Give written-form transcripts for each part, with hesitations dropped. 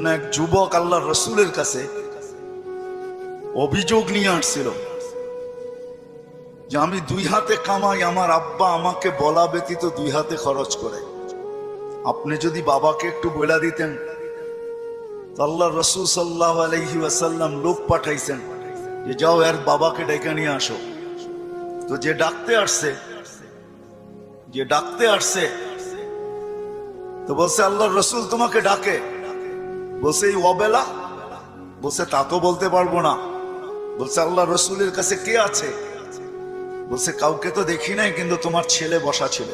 না এক যুবক আল্লাহর রসুলের কাছে অভিযোগ নিয়ে আসছিল যে আমি দুই হাতে কামাই, আমার আব্বা আমাকে বলা ব্যতীত দুই হাতে খরচ করে। আপনি যদি বাবাকে একটু বলে দিতেন। আল্লাহর রসুল সাল্লাল্লাহু আলাইহি ওয়াসাল্লাম লোক পাঠাইছেন যে যাও এর বাবাকে ডেকে নিয়ে আসো। তো যে ডাকতে আসছে তো বলছে আল্লাহর রসুল তোমাকে ডাকে। বলছে এই অবেলা? বলছে তা তো বলতে পারবো না। বলছে আল্লাহ রসুলের কাছে কে আছে? বলছে কাউকে তো দেখি নাই, কিন্তু তোমার ছেলে বসা ছিল।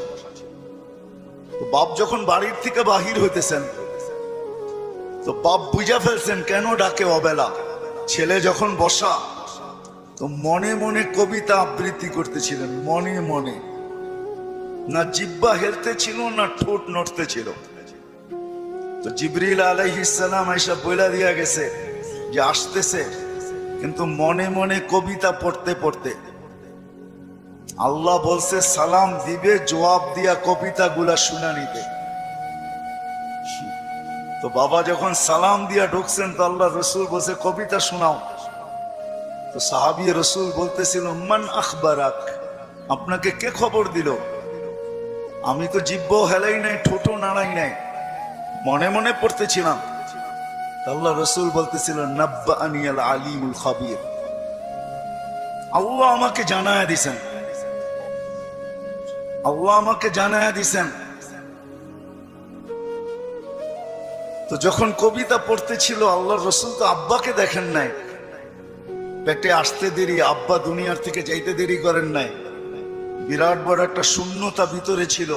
তো বাপ যখন বাড়ির থেকে বাহির হইতেছেন তো বাপ বুঝা ফেলছেন কেন ডাকে অবেলা। ছেলে যখন বসা তো মনে মনে কবিতা আবৃত্তি করতেছিলেন, মনে মনে। না জিহ্বা হেলতে ছিল না ঠোঁট নড়তে ছিল। তো জিবরিল আলাইহিস সালাম আয়েশা বইলা দিয়া গেছে যে আসতেছে, কিন্তু মনে মনে কবিতা পড়তে পড়তে আল্লাহ বলছে সালাম দিবে, জবাব দিয়া কবিতা গুলা শুনা নিতে। তো বাবা যখন সালাম দিয়া ঢুকছেন তো আল্লাহ রসুল বলছে কবিতা শোনাও। তো সাহাবী রসুল বলতেছিল মান আখবারাক, আপনাকে কে খবর দিল? আমি তো জিহ্বাও হেলাই নাই, ঠোঁটও নাড়াই নাই, মনে মনে পড়তেছিলাম। আল্লাহ রসুল বলতেছিল নাব্বাআনি আল আলিমুল খাবীর, আল্লাহ আমাকে জানায়া দিছেন, আল্লাহ আমাকে জানায়া দিছেন। তো যখন কবিতা পড়তেছিল আল্লাহর রসুল তো আব্বাকে দেখেন নাই। পেটে আসতে দেরি, আব্বা দুনিয়ার থেকে যাইতে দেরি করেন নাই। বিরাট বড় একটা শূন্যতা ভিতরে ছিল।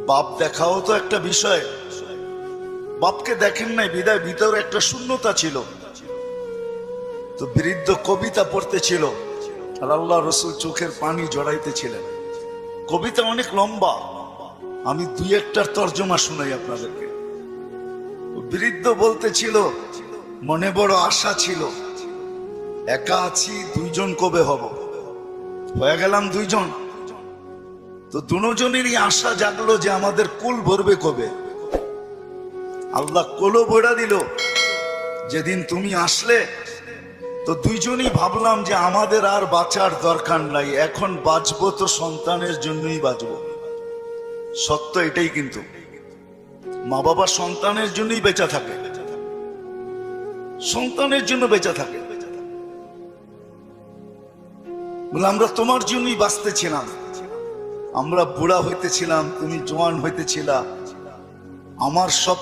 বাপ দেখাও তো একটা বিষয়, বাপকে দেখেন নাই বিদায় ভিতরে একটা শূন্যতা ছিল। তো বৃদ্ধ কবিতা পড়তেছিল আর আল্লাহ রসুল চোখের পানি জড়াইতেছিলেন। কবিতা অনেক লম্বা, আমি দুই একটার তর্জমা শুনাই আপনাদেরকে। বৃদ্ধ বলতেছিল মনে বড় আশা ছিল, একা আছি, দুইজন কবে হব? হয়ে গেলাম দুইজন। তো দুজনেরই আশা জাগলো যে আমাদের কুল ভরবে কবে। আল্লাহ কোলো ভরা দিল যেদিন তুমি আসলে। তো দুইজনই ভাবলাম যে আমাদের আর বাঁচার দরকার নাই, এখন বাঁচবো তো সন্তানের জন্যই বাঁচবো। সত্য এটাই, কিন্তু মা বাবা সন্তানের জন্যই বেঁচে থাকে, সন্তানের জন্য বেঁচে থাকে। বলে আমরা তোমার জন্যই বাঁচতেছিলাম, আমরা বুড়া হইতেছিলাম, তুমি জোয়ান হইতেছিলা, আমার সব